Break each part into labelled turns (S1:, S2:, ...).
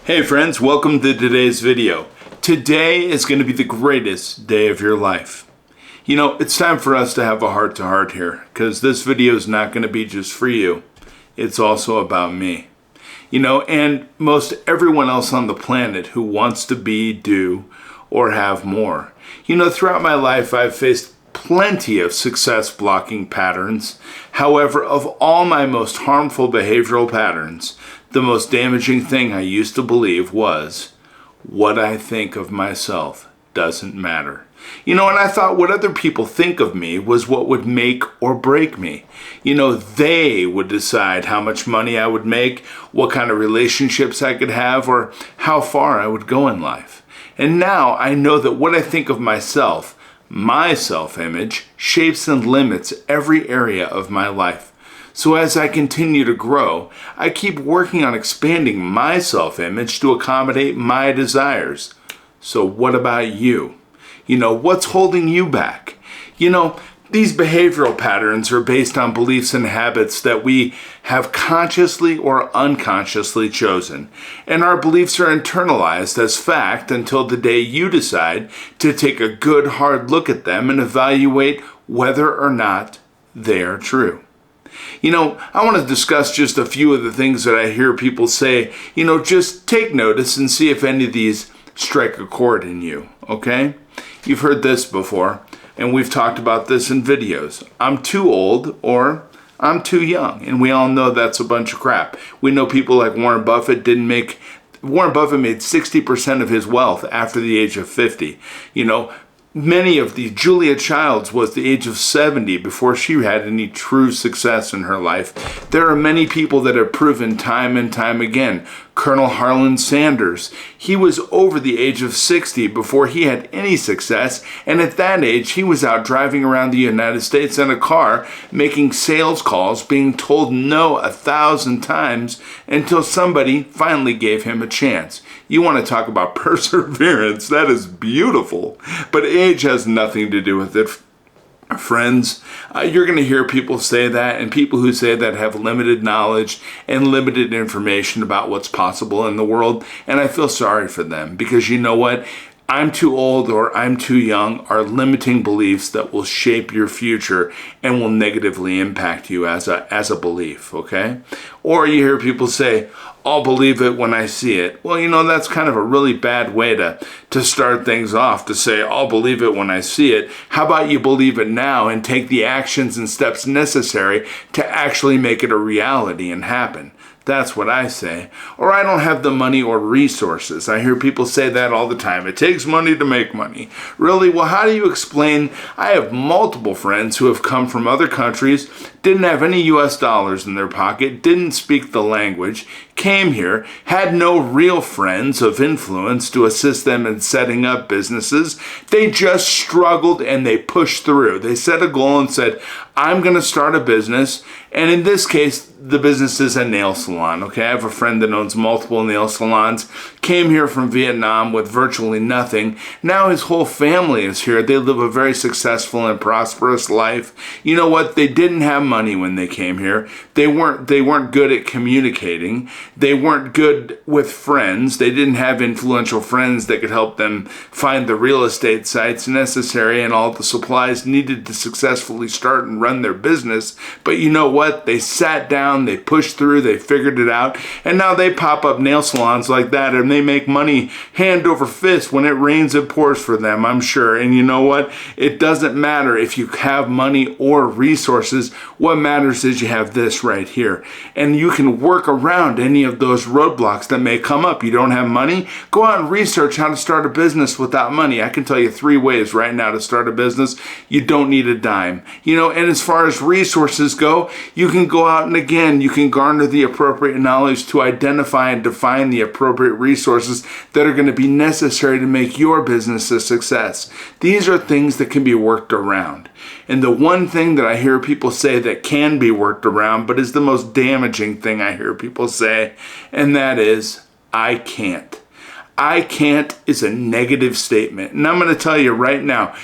S1: Hey friends, welcome to today's video. Today is going to be the greatest day of your life. You know, it's time for us to have a heart-to-heart here, because this video is not going to be just for you. It's also about me. You know, and most everyone else on the planet who wants to be, do, or have more. You know, throughout my life, I've faced plenty of success blocking patterns. However, of all my most harmful behavioral patterns, the most damaging thing I used to believe was, what I think of myself doesn't matter. You know, and I thought what other people think of me was what would make or break me. You know, they would decide how much money I would make, what kind of relationships I could have, or how far I would go in life. And now I know that what I think of myself, my self-image, shapes and limits every area of my life. So as I continue to grow, I keep working on expanding my self-image to accommodate my desires. So what about you? You know, what's holding you back? You know, these behavioral patterns are based on beliefs and habits that we have consciously or unconsciously chosen. And our beliefs are internalized as fact until the day you decide to take a good hard look at them and evaluate whether or not they are true. You know, I want to discuss just a few of the things that I hear people say. You know, just take notice and see if any of these strike a chord in you, okay? You've heard this before, and we've talked about this in videos. I'm too old, or I'm too young, and we all know that's a bunch of crap. We know people like Warren Buffett made 60% of his wealth after the age of 50. You know, Julia Childs was the age of 70 before she had any true success in her life. There are many people that have proven time and time again. Colonel Harlan Sanders, he was over the age of 60 before he had any success, and at that age he was out driving around the United States in a car, making sales calls, being told no 1,000 times until somebody finally gave him a chance. You want to talk about perseverance, that is beautiful. But age has nothing to do with it, friends. You're going to hear people say that, and people who say that have limited knowledge and limited information about what's possible in the world, and I feel sorry for them, because you know what? I'm too old or I'm too young are limiting beliefs that will shape your future and will negatively impact you as a belief, okay? Or you hear people say, I'll believe it when I see it. Well, you know, that's kind of a really bad way to start things off, to say, I'll believe it when I see it. How about you believe it now and take the actions and steps necessary to actually make it a reality and happen? That's what I say. Or I don't have the money or resources. I hear people say that all the time. It takes money to make money. Really? Well, how do you explain? I have multiple friends who have come from other countries, didn't have any US dollars in their pocket, didn't speak the language, came here, had no real friends of influence to assist them in setting up businesses. They just struggled and they pushed through. They set a goal and said, I'm going to start a business. And in this case, the business is a nail salon, okay? I have a friend that owns multiple nail salons, came here from Vietnam with virtually nothing. Now his whole family is here. They live a very successful and prosperous life. You know what? They didn't have money when they came here. They weren't good at communicating. They weren't good with friends. They didn't have influential friends that could help them find the real estate sites necessary and all the supplies needed to successfully start and run their business. But you know what? They sat down, they pushed through, they figured it out, and now they pop up nail salons like that, and they make money hand over fist. When it rains, it pours for them, I'm sure. And you know what? It doesn't matter if you have money or resources. What matters is you have this right here. And you can work around any of those roadblocks that may come up. You don't have money? Go out and research how to start a business without money. I can tell you 3 ways right now to start a business. You don't need a dime. You know, and as far as resources go, you can go out and again, you can garner the appropriate knowledge to identify and define the appropriate resources that are going to be necessary to make your business a success. These are things that can be worked around. And the one thing that I hear people say that can be worked around, but is the most damaging thing I hear people say, and that is, I can't. I can't is a negative statement. And I'm going to tell you right now,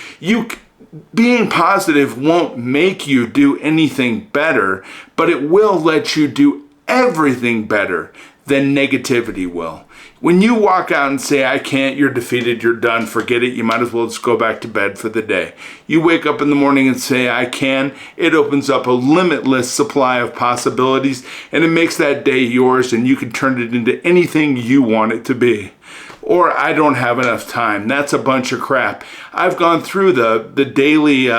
S1: being positive won't make you do anything better, but it will let you do everything better then negativity will. When you walk out and say, I can't, you're defeated, you're done, forget it, you might as well just go back to bed for the day. You wake up in the morning and say, I can, it opens up a limitless supply of possibilities, and it makes that day yours, and you can turn it into anything you want it to be. Or, I don't have enough time. That's a bunch of crap. I've gone through the daily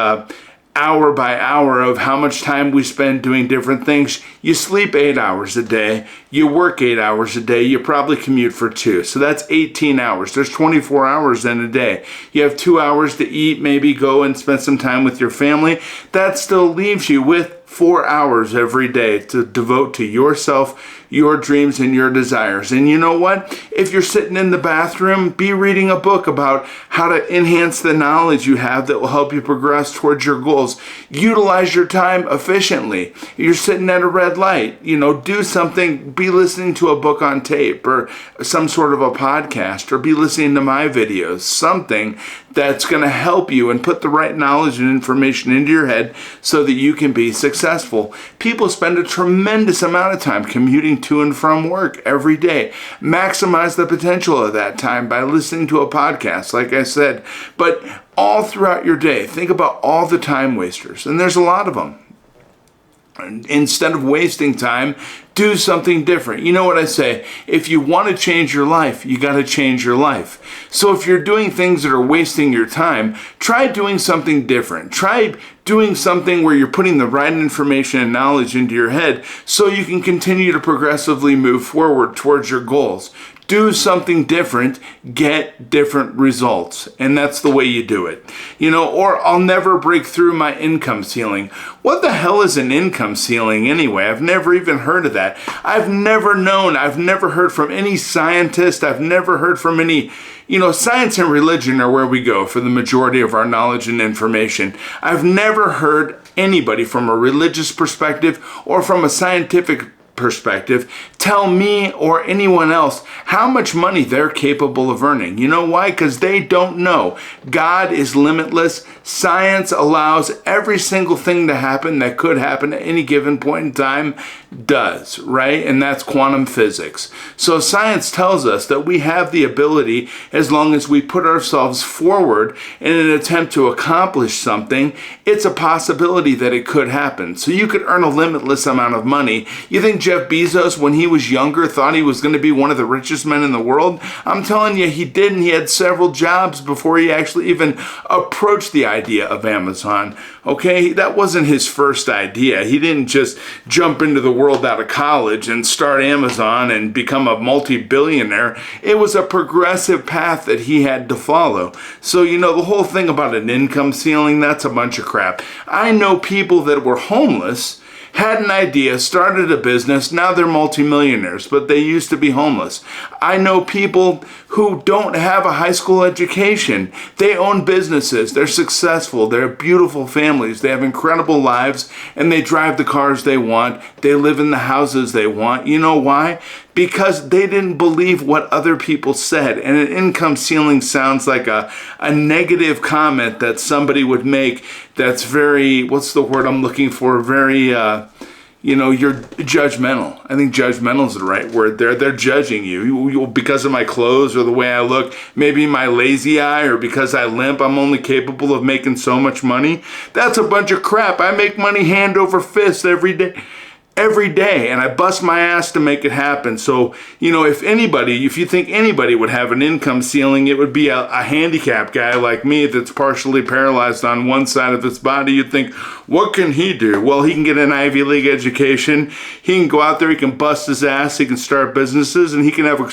S1: hour by hour of how much time we spend doing different things. You sleep 8 hours a day, you work 8 hours a day, you probably commute for 2. So that's 18 hours. There's 24 hours in a day. You have 2 hours to eat, maybe go and spend some time with your family. That still leaves you with 4 hours every day to devote to yourself, your dreams, and your desires. And you know what? If you're sitting in the bathroom, be reading a book about how to enhance the knowledge you have that will help you progress towards your goals. Utilize your time efficiently. You're sitting at a red light, do something, be listening to a book on tape or some sort of a podcast, or be listening to my videos, something that's going to help you and put the right knowledge and information into your head so that you can be successful. People spend a tremendous amount of time commuting to and from work every day. Maximize the potential of that time by listening to a podcast, like I said. But all throughout your day, think about all the time wasters, and there's a lot of them. Instead of wasting time, do something different. You know what I say? If you want to change your life, you got to change your life. So if you're doing things that are wasting your time, try doing something different. Try doing something where you're putting the right information and knowledge into your head so you can continue to progressively move forward towards your goals. Do something different, get different results. And that's the way you do it. Or I'll never break through my income ceiling. What the hell is an income ceiling anyway? I've never even heard of that. I've never heard from any scientist. I've never heard from any, science and religion are where we go for the majority of our knowledge and information. I've never heard anybody from a religious perspective or from a scientific perspective tell me or anyone else how much money they're capable of earning. You know why? Because they don't know. God is limitless. Science allows every single thing to happen that could happen at any given point in time does, right? And that's quantum physics. So science tells us that we have the ability, as long as we put ourselves forward in an attempt to accomplish something, it's a possibility that it could happen. So you could earn a limitless amount of money. You think Jeff Bezos, when he was younger, thought he was going to be one of the richest men in the world? I'm telling you, he didn't. He had several jobs before he actually even approached the idea of Amazon. Okay, that wasn't his first idea. He didn't just jump into the world out of college and start Amazon and become a multi-billionaire. It was a progressive path that he had to follow. So, the whole thing about an income ceiling, that's a bunch of crap. I know people that were homeless, had an idea, started a business, now they're multimillionaires, but they used to be homeless. I know people who don't have a high school education. They own businesses, they're successful, they're beautiful families, they have incredible lives, and they drive the cars they want, they live in the houses they want. You know why? Because they didn't believe what other people said. And an income ceiling sounds like a negative comment that somebody would make that's very, what's the word I'm looking for? Very, you're judgmental. I think judgmental is the right word there. They're judging you because of my clothes or the way I look, maybe my lazy eye, or because I limp, I'm only capable of making so much money. That's a bunch of crap. I make money hand over fist every day, and I bust my ass to make it happen. So, if you think anybody would have an income ceiling, it would be a handicapped guy like me that's partially paralyzed on one side of his body. You'd think, what can he do? Well, he can get an Ivy League education. He can go out there, he can bust his ass, he can start businesses, and he can have a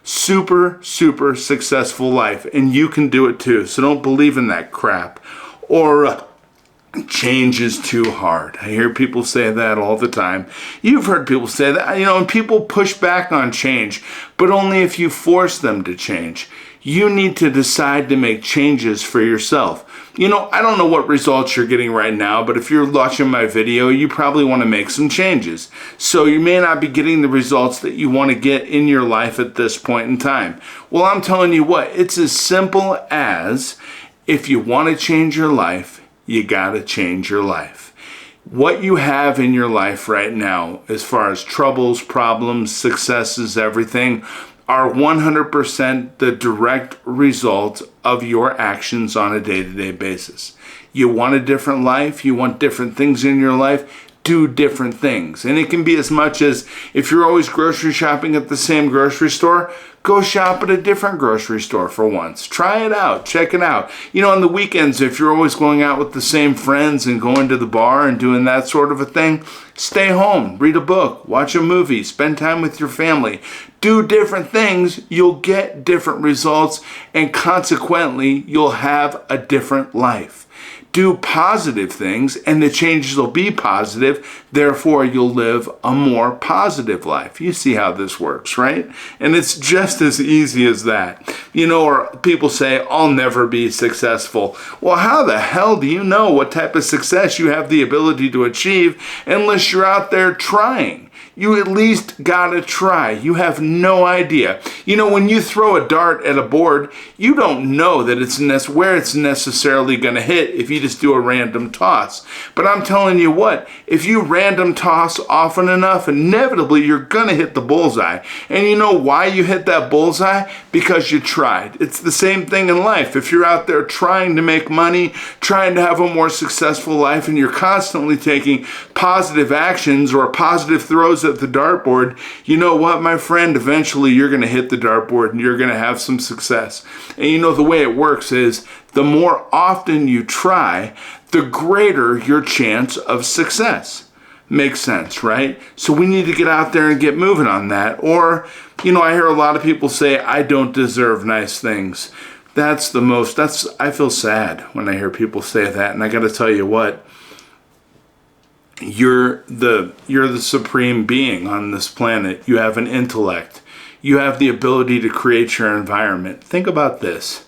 S1: super, super successful life. And you can do it too. So don't believe in that crap. Or change is too hard. I hear people say that all the time. You've heard people say that, and people push back on change, but only if you force them to change. You need to decide to make changes for yourself. I don't know what results you're getting right now, but if you're watching my video, you probably want to make some changes. So you may not be getting the results that you want to get in your life at this point in time. Well, I'm telling you what, it's as simple as, if you want to change your life, you gotta change your life. What you have in your life right now, as far as troubles, problems, successes, everything, are 100% the direct result of your actions on a day-to-day basis. You want a different life, you want different things in your life, do different things. And it can be as much as, if you're always grocery shopping at the same grocery store, go shop at a different grocery store for once. Try it out, check it out. On the weekends, if you're always going out with the same friends and going to the bar and doing that sort of a thing, stay home, read a book, watch a movie, spend time with your family. Do different things, you'll get different results, and consequently, you'll have a different life. Do positive things, and the changes will be positive. Therefore, you'll live a more positive life. You see how this works, right? And it's just as easy as that. Or people say, I'll never be successful. Well, how the hell do you know what type of success you have the ability to achieve unless you're out there trying? You at least gotta try. You have no idea. When you throw a dart at a board, you don't know that where it's necessarily gonna hit if you just do a random toss. But I'm telling you what, if you random toss often enough, inevitably you're gonna hit the bullseye. And you know why you hit that bullseye? Because you tried. It's the same thing in life. If you're out there trying to make money, trying to have a more successful life, and you're constantly taking positive actions or positive throws at the dartboard, you know what, my friend, eventually you're going to hit the dartboard and you're going to have some success. And the way it works is, the more often you try, the greater your chance of success. Makes sense, right? So we need to get out there and get moving on that. Or, I hear a lot of people say, I don't deserve nice things. I feel sad when I hear people say that. And I got to tell you what, you're the supreme being on this planet. You have an intellect. You have the ability to create your environment. Think about this.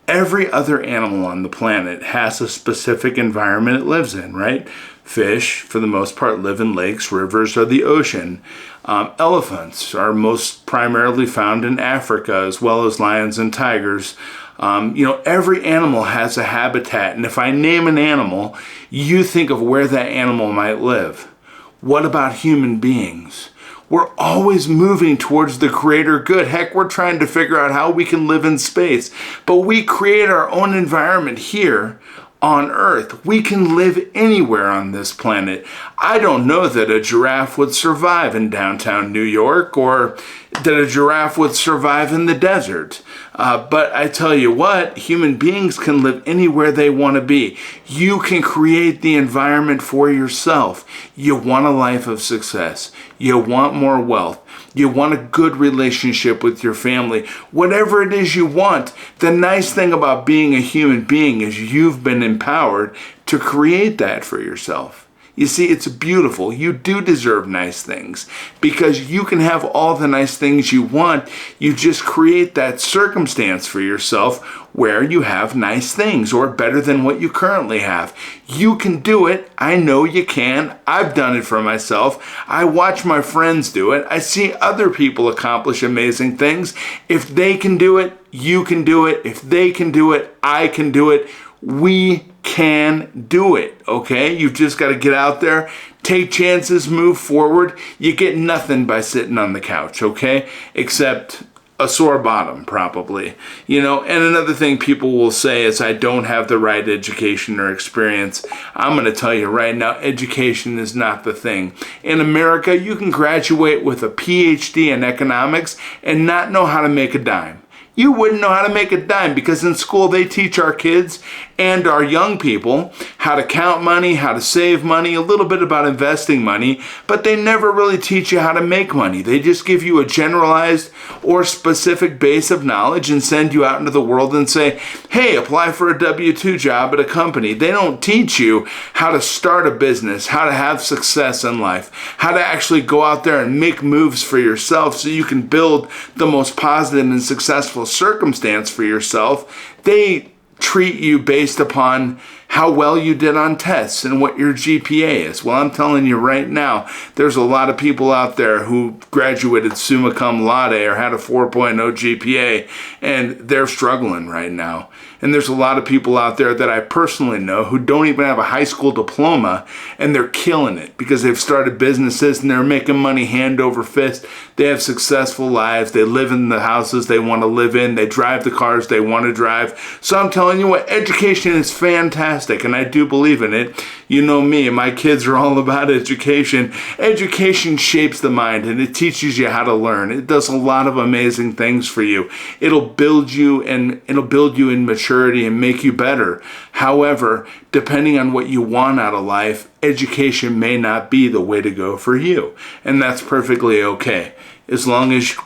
S1: Every other animal on the planet has a specific environment it lives in, right? Fish, for the most part, live in lakes, rivers, or the ocean. Elephants are most primarily found in Africa, as well as lions and tigers. Every animal has a habitat, and if I name an animal, you think of where that animal might live. What about human beings? We're always moving towards the greater good. Heck, we're trying to figure out how we can live in space, but we create our own environment here on Earth. We can live anywhere on this planet. I don't know that a giraffe would survive in downtown New York, or that a giraffe would survive in the desert. But I tell you what, human beings can live anywhere they want to be. You can create the environment for yourself. You want a life of success. You want more wealth. You want a good relationship with your family. Whatever it is you want, the nice thing about being a human being is you've been empowered to create that for yourself. You see, it's beautiful. You do deserve nice things because you can have all the nice things you want. You just create that circumstance for yourself where you have nice things, or better than what you currently have. You can do it. I know you can. I've done it for myself. I watch my friends do it. I see other people accomplish amazing things. If they can do it, you can do it. If they can do it, I can do it. We can do it, okay? You've just got to get out there, take chances, move forward. You get nothing by sitting on the couch, okay? Except a sore bottom, probably. And another thing people will say is, I don't have the right education or experience. I'm going to tell you right now, education is not the thing. In America, you can graduate with a PhD in economics and not know how to make a dime. You wouldn't know how to make a dime because in school they teach our kids and our young people how to count money, how to save money, a little bit about investing money, but they never really teach you how to make money. They just give you a generalized or specific base of knowledge and send you out into the world and say, hey, apply for a W-2 job at a company. They don't teach you how to start a business, how to have success in life, how to actually go out there and make moves for yourself so you can build the most positive and successful circumstance for yourself. They treat you based upon how well you did on tests and what your GPA is. Well, I'm telling you right now, there's a lot of people out there who graduated summa cum laude or had a 4.0 GPA, and they're struggling right now. And there's a lot of people out there that I personally know who don't even have a high school diploma, and they're killing it because they've started businesses and they're making money hand over fist. They have successful lives. They live in the houses they want to live in. They drive the cars they want to drive. So I'm telling you what, education is fantastic, and I do believe in it. You know me, my kids are all about education. Education shapes the mind, and it teaches you how to learn. It does a lot of amazing things for you. It'll build you, and it'll build you in maturity and make you better. However, depending on what you want out of life, education may not be the way to go for you. And that's perfectly okay. As long as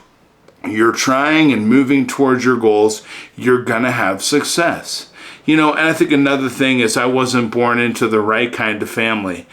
S1: you're trying and moving towards your goals, you're gonna have success. And I think another thing is I wasn't born into the right kind of family.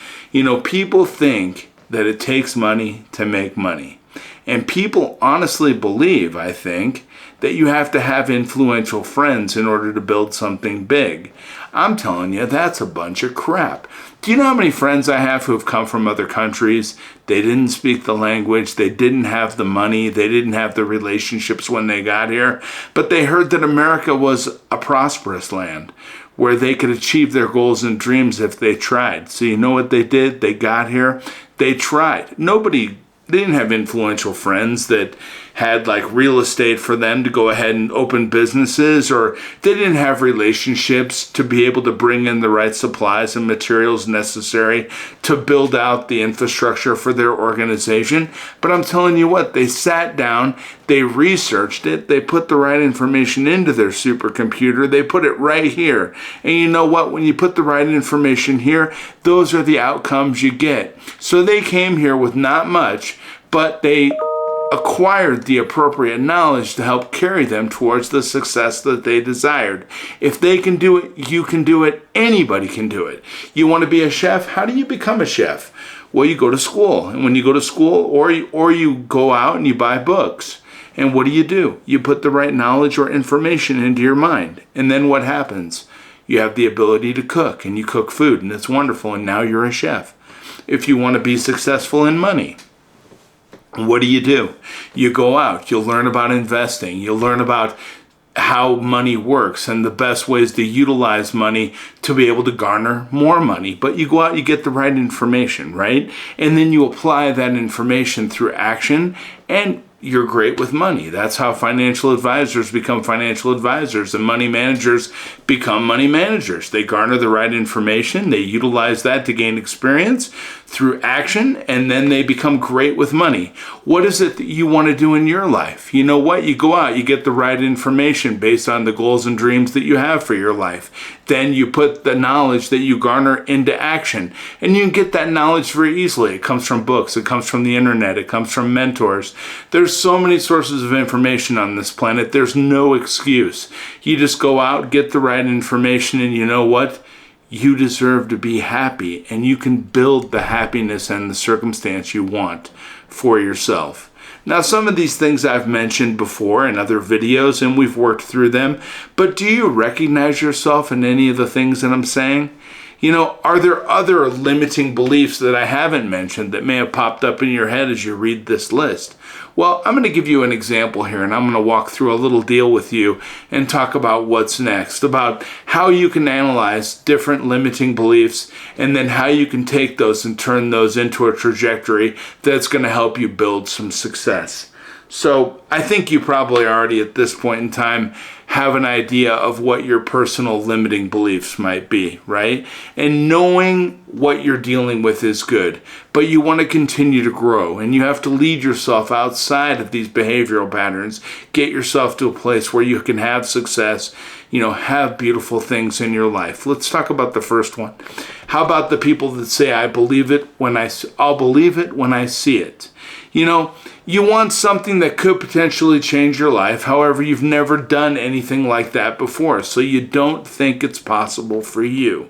S1: People think that it takes money to make money. And people honestly believe, I think, that you have to have influential friends in order to build something big. I'm telling you, that's a bunch of crap. Do you know how many friends I have who have come from other countries? They didn't speak the language, they didn't have the money, they didn't have the relationships when they got here, but they heard that America was a prosperous land where they could achieve their goals and dreams if they tried. So you know what they did? They got here, they tried. They didn't have influential friends that had like real estate for them to go ahead and open businesses, or they didn't have relationships to be able to bring in the right supplies and materials necessary to build out the infrastructure for their organization. But I'm telling you what, they sat down, they researched it, they put the right information into their supercomputer, they put it right here. And you know what, when you put the right information here, those are the outcomes you get. So they came here with not much, but they acquired the appropriate knowledge to help carry them towards the success that they desired. If they can do it, you can do it. Anybody can do it. You want to be a chef? How do you become a chef? Well, you go to school. And when you go to school, or you go out and you buy books. And what do? You put the right knowledge or information into your mind. And then what happens? You have the ability to cook, and you cook food, and it's wonderful, and now you're a chef. If you want to be successful in money, what do? You go out, you'll learn about investing, you'll learn about how money works and the best ways to utilize money to be able to garner more money. But you go out, you get the right information, right? And then you apply that information through action, and you're great with money. That's how financial advisors become financial advisors, and money managers become money managers. They garner the right information, they utilize that to gain experience through action, and then they become great with money. What is it that you want to do in your life? You know what? You go out, you get the right information based on the goals and dreams that you have for your life. Then you put the knowledge that you garner into action, and you can get that knowledge very easily. It comes from books, it comes from the internet, it comes from mentors. There's so many sources of information on this planet. There's no excuse. You just go out, get the right information, and you know what? You deserve to be happy, and you can build the happiness and the circumstance you want for yourself. Now, some of these things I've mentioned before in other videos, and we've worked through them, but do you recognize yourself in any of the things that I'm saying? Are there other limiting beliefs that I haven't mentioned that may have popped up in your head as you read this list? Well, I'm going to give you an example here, and I'm going to walk through a little deal with you and talk about what's next, about how you can analyze different limiting beliefs, and then how you can take those and turn those into a trajectory that's going to help you build some success. So I think you probably already at this point in time have an idea of what your personal limiting beliefs might be, right? And knowing what you're dealing with is good, but you want to continue to grow, and you have to lead yourself outside of these behavioral patterns, get yourself to a place where you can have success, have beautiful things in your life. Let's talk about the first one. How about the people that say, I'll believe it when I see it? You want something that could potentially change your life. However, you've never done anything like that before, so you don't think it's possible for you.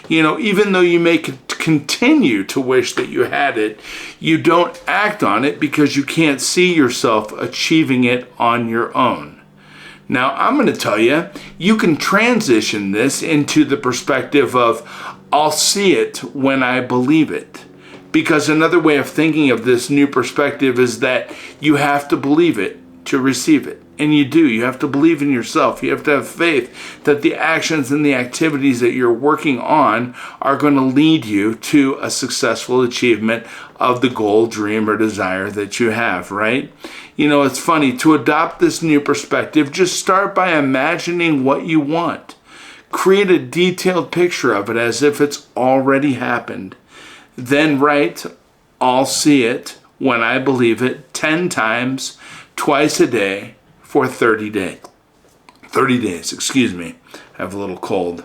S1: Even though you may continue to wish that you had it, you don't act on it because you can't see yourself achieving it on your own. Now, I'm going to tell you, you can transition this into the perspective of, I'll see it when I believe it. Because another way of thinking of this new perspective is that you have to believe it to receive it. And you do. You have to believe in yourself. You have to have faith that the actions and the activities that you're working on are going to lead you to a successful achievement of the goal, dream, or desire that you have, right? You know, it's funny. To adopt this new perspective, just start by imagining what you want. Create a detailed picture of it as if it's already happened. Then write, I'll see it when I believe it 10 times, twice a day for 30 days. 30 days, excuse me. I have a little cold.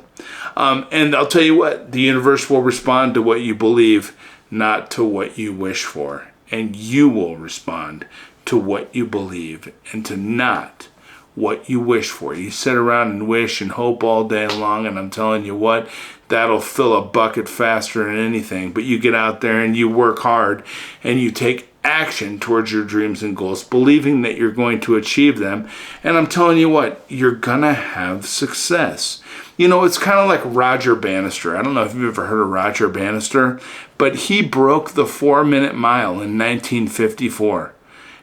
S1: And I'll tell you what, the universe will respond to what you believe, not to what you wish for. And you will respond to what you believe and to not what you wish for. You sit around and wish and hope all day long, and I'm telling you what, that'll fill a bucket faster than anything. But you get out there and you work hard and you take action towards your dreams and goals, believing that you're going to achieve them. And I'm telling you what, you're gonna have success. You know, it's kind of like Roger Bannister. I don't know if you've ever heard of Roger Bannister, but he broke the 4-minute mile in 1954.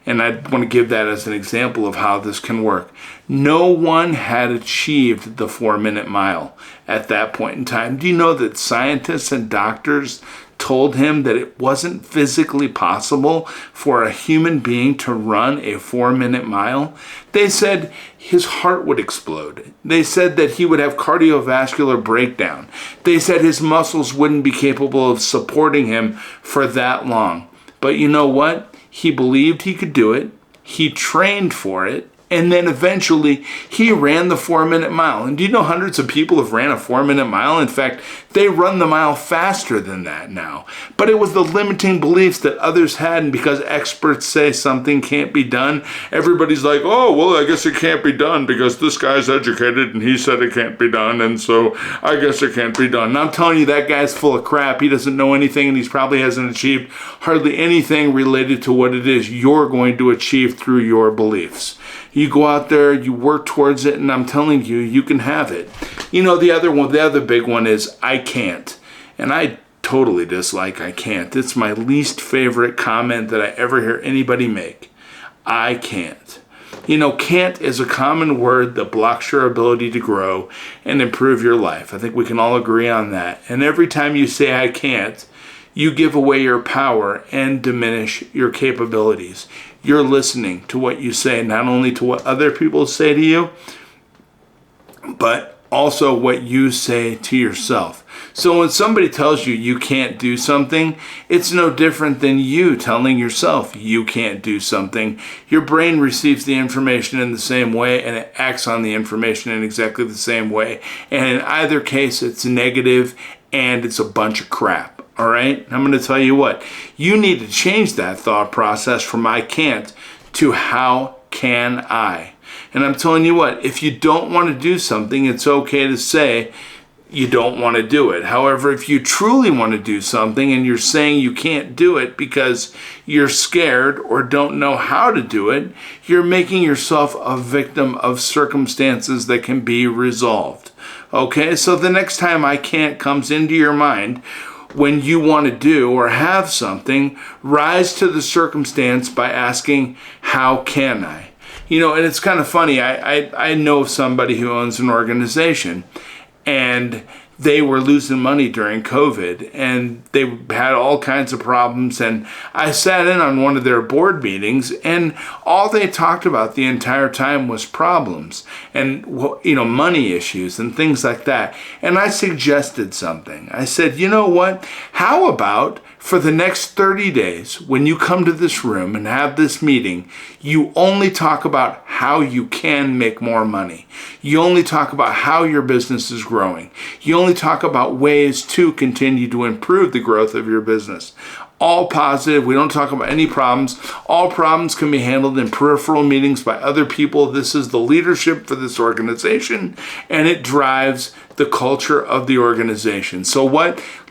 S1: And I want to give that as an example of how this can work. No one had achieved the 4-minute mile at that point in time. Do you know that scientists and doctors told him that it wasn't physically possible for a human being to run a 4-minute mile? They said his heart would explode. They said that he would have cardiovascular breakdown. They said his muscles wouldn't be capable of supporting him for that long. But you know what? He believed he could do it, he trained for it, and then eventually he ran the 4-minute mile. And do you know hundreds of people have ran a 4-minute mile? In fact, they run the mile faster than that now. But it was the limiting beliefs that others had, and because experts say something can't be done, everybody's like, oh, well, I guess it can't be done because this guy's educated and he said it can't be done, and so I guess it can't be done. And I'm telling you, that guy's full of crap. He doesn't know anything, and he probably hasn't achieved hardly anything related to what it is you're going to achieve through your beliefs. You go out there, you work towards it, and I'm telling you, you can have it. You know, the other big one is I can't. And I totally dislike I can't. It's my least favorite comment that I ever hear anybody make. I can't. You know, can't is a common word that blocks your ability to grow and improve your life. I think we can all agree on that. And every time you say I can't, you give away your power and diminish your capabilities. You're listening to what you say, not only to what other people say to you, but also what you say to yourself. So when somebody tells you you can't do something, it's no different than you telling yourself you can't do something. Your brain receives the information in the same way, and it acts on the information in exactly the same way. And in either case, it's negative and it's a bunch of crap. All right, I'm going to tell you what, you need to change that thought process from I can't to how can I. And I'm telling you what, if you don't want to do something, it's okay to say you don't want to do it. However, if you truly want to do something and you're saying you can't do it because you're scared or don't know how to do it, you're making yourself a victim of circumstances that can be resolved. Okay, so the next time I can't comes into your mind, when you want to do or have something, rise to the circumstance by asking, how can I? You know, and it's kind of funny. I know of somebody who owns an organization, and they were losing money during COVID, and they had all kinds of problems. And I sat in on one of their board meetings, and all they talked about the entire time was problems and, you know, money issues and things like that. And I suggested something. I said, you know what? How about for the next 30 days, when you come to this room and have this meeting, you only talk about how you can make more money. You only talk about how your business is growing. You only talk about ways to continue to improve the growth of your business. All positive. We don't talk about any problems. All problems can be handled in peripheral meetings by other people. This is the leadership for this organization, and it drives the the culture of the organization. So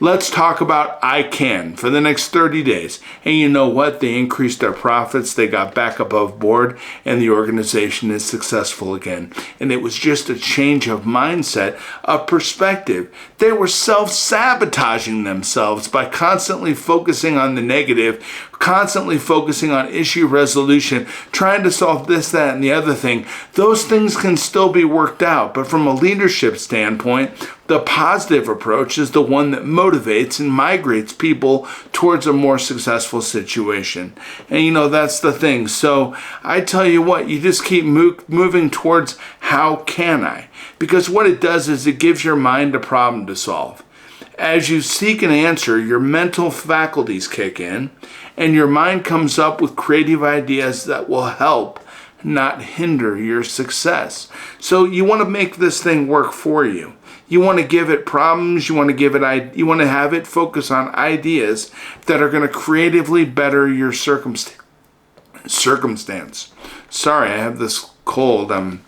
S1: let's talk about I Can for the next 30 days. And you know what? They increased their profits. They got back above board and the organization is successful again. And it was just a change of mindset, of perspective. They were self-sabotaging themselves by constantly focusing on the negative, constantly focusing on issue resolution, trying to solve this, that, and the other thing. Those things can still be worked out, but from a leadership standpoint, the positive approach is the one that motivates and migrates people towards a more successful situation. And that's the thing. So I tell you what, you just keep moving towards how can I? Because what it does is it gives your mind a problem to solve. As you seek an answer, your mental faculties kick in, and your mind comes up with creative ideas that will help, not hinder your success. So you want to make this thing work for you. You want to give it problems. You want to have it focus on ideas that are going to creatively better your circumstance. Sorry, I have this cold. I'm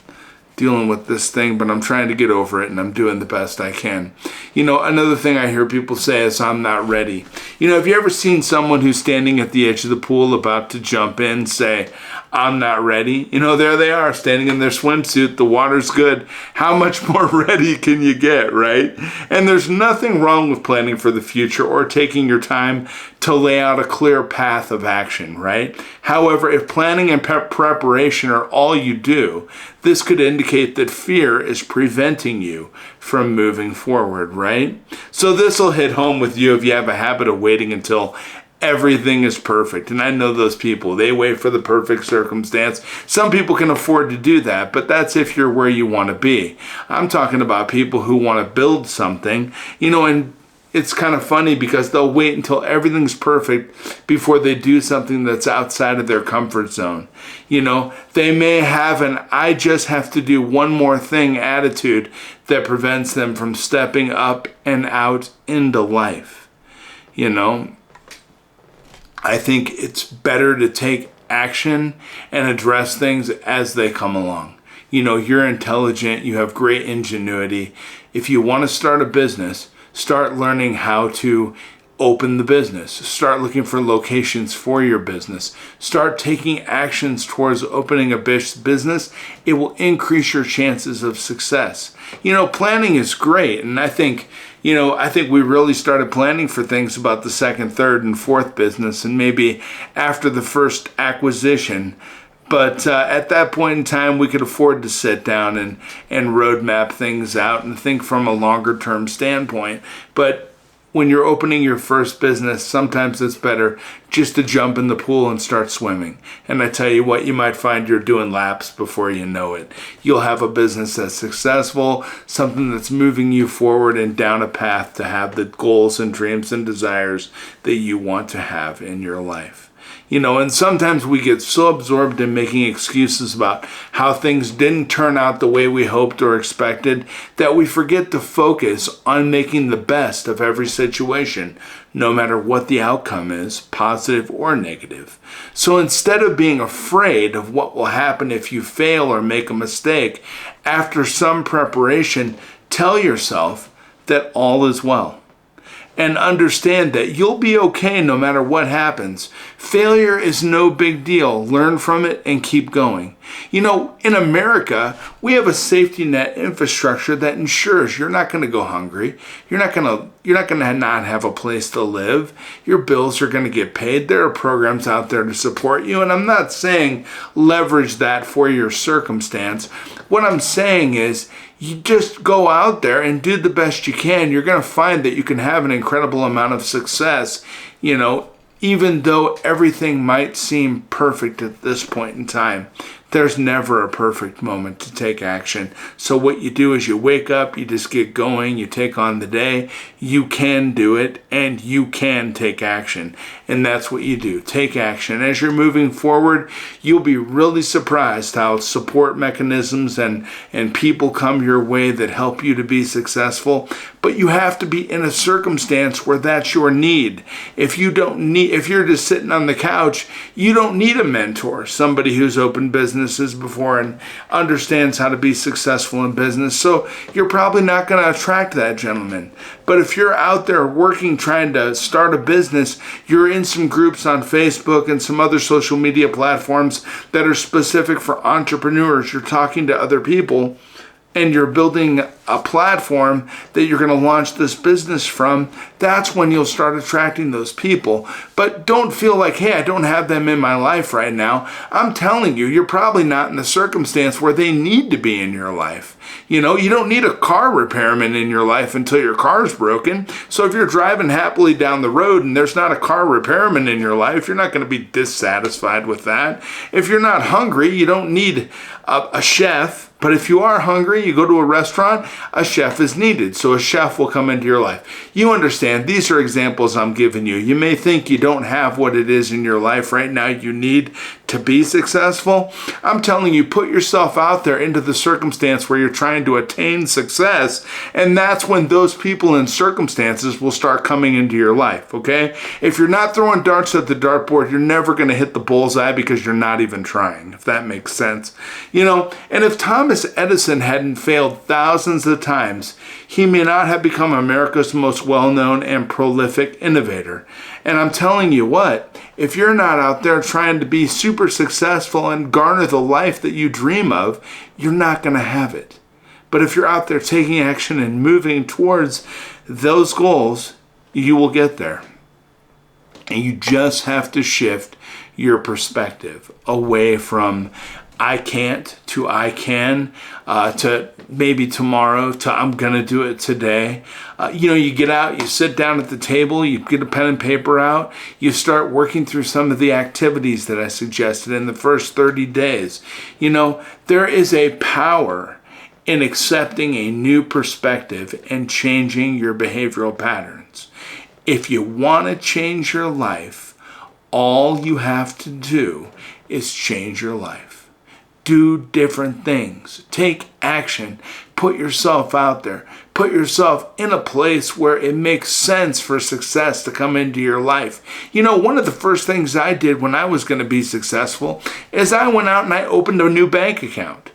S1: dealing with this thing, but I'm trying to get over it and I'm doing the best I can. Another thing I hear people say is I'm not ready. Have you ever seen someone who's standing at the edge of the pool about to jump in say, I'm not ready? There they are standing in their swimsuit. The water's good. How much more ready can you get, right? And there's nothing wrong with planning for the future or taking your time to lay out a clear path of action, right? However, if planning and preparation are all you do, this could indicate that fear is preventing you from moving forward, right? So this will hit home with you if you have a habit of waiting until everything is perfect. And I know those people, they wait for the perfect circumstance. Some people can afford to do that, but that's if you're where you want to be. I'm talking about people who want to build something, and it's kind of funny because they'll wait until everything's perfect before they do something that's outside of their comfort zone. They may have an I just have to do one more thing attitude that prevents them from stepping up and out into life. I think it's better to take action and address things as they come along. You're intelligent, you have great ingenuity. If you want to start a business, start learning how to open the business. Start looking for locations for your business. Start taking actions towards opening a business. It will increase your chances of success. Planning is great, and I think we really started planning for things about the second, third, and fourth business, and maybe after the first acquisition. But at that point in time, we could afford to sit down and roadmap things out and think from a longer term standpoint. But when you're opening your first business, sometimes it's better just to jump in the pool and start swimming. And I tell you what, you might find you're doing laps before you know it. You'll have a business that's successful, something that's moving you forward and down a path to have the goals and dreams and desires that you want to have in your life. And sometimes we get so absorbed in making excuses about how things didn't turn out the way we hoped or expected that we forget to focus on making the best of every situation, no matter what the outcome is, positive or negative. So instead of being afraid of what will happen if you fail or make a mistake, after some preparation, tell yourself that all is well. And understand that you'll be okay no matter what happens. Failure is no big deal. Learn from it and keep going. In America, we have a safety net infrastructure that ensures you're not going to go hungry. You're not going to not have a place to live. Your bills are going to get paid. There are programs out there to support you. And I'm not saying leverage that for your circumstance. What I'm saying is you just go out there and do the best you can. You're going to find that you can have an incredible amount of success, even though everything might seem perfect at this point in time. There's never a perfect moment to take action. So what you do is you wake up, you just get going, you take on the day. You can do it, and you can take action. And that's what you do. Take action. As you're moving forward, you'll be really surprised how support mechanisms and people come your way that help you to be successful. But you have to be in a circumstance where that's your need. If you're just sitting on the couch, you don't need a mentor, somebody who's opened business businesses before and understands how to be successful in business. So you're probably not going to attract that gentleman. But if you're out there working, trying to start a business, you're in some groups on Facebook and some other social media platforms that are specific for entrepreneurs. You're talking to other people, and you're building a platform that you're going to launch this business from, that's when you'll start attracting those people. But don't feel like, hey, I don't have them in my life right now. I'm telling you, you're probably not in the circumstance where they need to be in your life. You know, you don't need a car repairman in your life until your car's broken. So if you're driving happily down the road and there's not a car repairman in your life, you're not going to be dissatisfied with that. If you're not hungry, you don't need a chef. But if you are hungry, you go to a restaurant, a chef is needed. So a chef will come into your life. You understand, these are examples I'm giving you. You may think you don't have what it is in your life right now you need to be successful. I'm telling you, put yourself out there into the circumstance where you're trying to attain success, and that's when those people and circumstances will start coming into your life, okay? If you're not throwing darts at the dartboard, you're never going to hit the bullseye because you're not even trying, if that makes sense. You know, and if Thomas Edison hadn't failed thousands of times, he may not have become America's most well-known and prolific innovator. And I'm telling you what, if you're not out there trying to be super successful and garner the life that you dream of, you're not going to have it. But if you're out there taking action and moving towards those goals, you will get there. And you just have to shift your perspective away from I can't to I can, to maybe tomorrow, to I'm going to do it today. You get out, you sit down at the table, you get a pen and paper out, you start working through some of the activities that I suggested in the first 30 days. You know, there is a power in accepting a new perspective and changing your behavioral patterns. If you want to change your life, all you have to do is change your life. Do different things. Take action. Put yourself out there. Put yourself in a place where it makes sense for success to come into your life. You know, one of the first things I did when I was going to be successful is I went out and I opened a new bank account.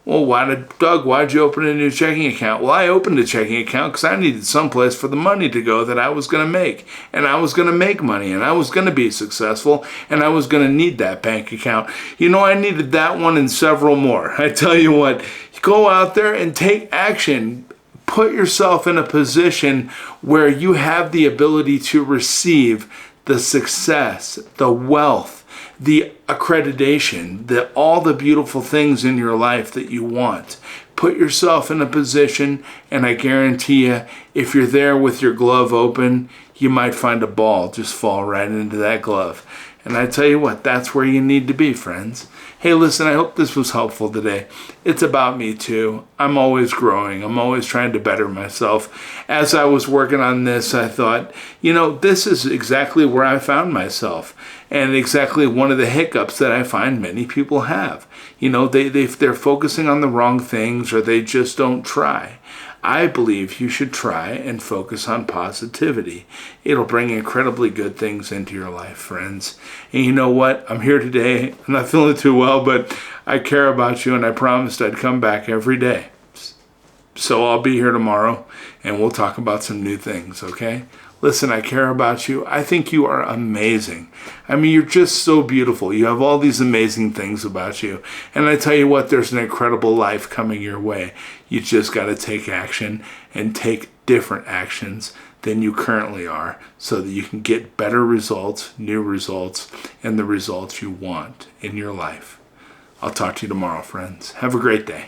S1: Well, why'd you open a new checking account? Well, I opened a checking account because I needed someplace for the money to go that I was going to make. And I was going to make money, and I was going to be successful, and I was going to need that bank account. You know, I needed that one and several more. I tell you what, go out there and take action. Put yourself in a position where you have the ability to receive the success, the wealth, the accreditation, all the beautiful things in your life that you want. Put yourself in a position, and I guarantee you, if you're there with your glove open, you might find a ball just fall right into that glove. And I tell you what, that's where you need to be, friends. Hey, listen, I hope this was helpful today. It's about me too. I'm always growing. I'm always trying to better myself. As I was working on this, I thought, you know, this is exactly where I found myself, and exactly one of the hiccups that I find many people have. You know, they're focusing on the wrong things, or they just don't try. I believe you should try and focus on positivity. It'll bring incredibly good things into your life, friends. And you know what? I'm here today. I'm not feeling too well, but I care about you, and I promised I'd come back every day. So I'll be here tomorrow, and we'll talk about some new things, okay? Listen, I care about you. I think you are amazing. I mean, you're just so beautiful. You have all these amazing things about you. And I tell you what, there's an incredible life coming your way. You just got to take action and take different actions than you currently are so that you can get better results, new results, and the results you want in your life. I'll talk to you tomorrow, friends. Have a great day.